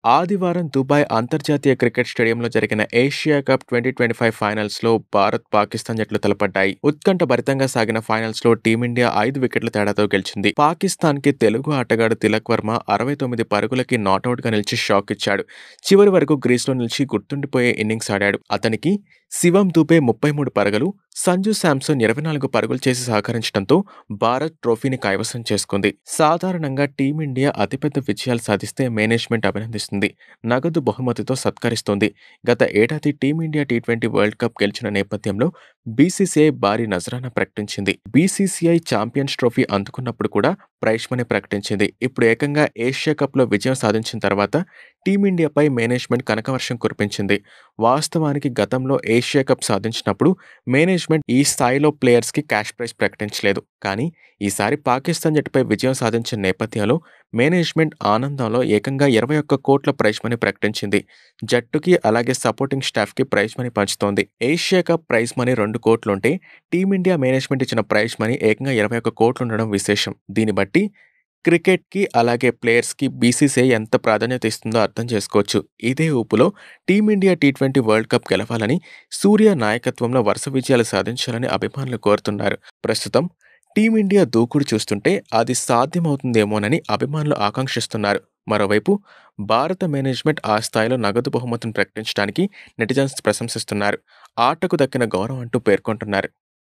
ఆదివారం దుబాయ్ అంతర్జాతీయ క్రికెట్ స్టేడియంలో జరిగిన ఏషియా కప్ 2025 ఫైనల్స్‌లో భారత్, పాకిస్తాన్ జట్లు తలపడ్డాయి. ఉత్కంఠభరితంగా సాగిన ఫైనల్స్‌లో టీమిండియా 5 వికెట్ల తేడాతో గెలిచింది. పాకిస్తాన్‌కి తెలుగు ఆటగాడు తిలక్ వర్మ 69 పరుగులకి నాటౌట్‌గా నిలిచి షాక్ ఇచ్చాడు. చివరి వరకు క్రీజ్‌లో నిలిచి గుర్తుండిపోయే ఇన్నింగ్స్ ఆడాడు. అతనికి శివం దూబే 33 పరుగులు, సంజు శాంసన్ 24 పరుగులు చేసి సహకరించడంతో భారత్ ట్రోఫీని కైవసం చేసుకుంది. సాధారణంగా టీమిండియా అతిపెద్ద విజయాలు సాధిస్తే మేనేజ్మెంట్ అభినందిస్తుంది, నగదు బహుమతితో సత్కరిస్తోంది. గత ఏడాది టీమిండియా టీ20 వరల్డ్ కప్ గెలిచిన నేపథ్యంలో బీసీసీఐ భారీ నజరానా ప్రకటించింది. బీసీసీఐ ఛాంపియన్స్ ట్రోఫీ అందుకున్నప్పుడు కూడా ప్రైజ్ మనీ ప్రకటించింది. ఇప్పుడు ఏకంగా ఏషియా కప్లో విజయం సాధించిన తర్వాత టీమిండియాపై మేనేజ్మెంట్ కనకవర్షం కురిపించింది. వాస్తవానికి గతంలో ఏషియా కప్ సాధించినప్పుడు మేనేజ్మెంట్ ఈ స్థాయిలో ప్లేయర్స్కి క్యాష్ ప్రైజ్ ప్రకటించలేదు. కానీ ఈసారి పాకిస్తాన్ జట్టుపై విజయం సాధించిన నేపథ్యంలో మేనేజ్మెంట్ ఆనందంలో ఏకంగా 21 కోట్ల ప్రైజ్ మనీ ప్రకటించింది. జట్టుకి అలాగే సపోర్టింగ్ స్టాఫ్కి ప్రైజ్ మనీ పంచుతోంది. ఏషియా కప్ ప్రైజ్ మనీ 2 కోట్లుంటే టీమిండియా మేనేజ్మెంట్ ఇచ్చిన ప్రైజ్ మనీ ఏకంగా 21 కోట్లుండడం విశేషం. దీన్ని బట్టి క్రికెట్‌కి అలాగే ప్లేయర్స్‌కి బీసీసీఐ ఎంత ప్రాధాన్యత ఇస్తుందో అర్థం చేసుకోవచ్చు. ఇదే ఊపులో టీమిండియా టీ20 వరల్డ్ కప్ గెలవాలని, సూర్య నాయకత్వంలో వరుస విజయాలు సాధించాలని అభిమానులు కోరుతున్నారు. ప్రస్తుతం టీమిండియా దూకుడు చూస్తుంటే అది సాధ్యమవుతుందేమోనని అభిమానులు ఆకాంక్షిస్తున్నారు. మరోవైపు భారత మేనేజ్మెంట్ ఆ స్థాయిలో నగదు బహుమతిని ప్రకటించడానికి నెటిజన్స్ ప్రశంసిస్తున్నారు. ఆటకు దక్కిన గౌరవం అంటూ పేర్కొంటున్నారు.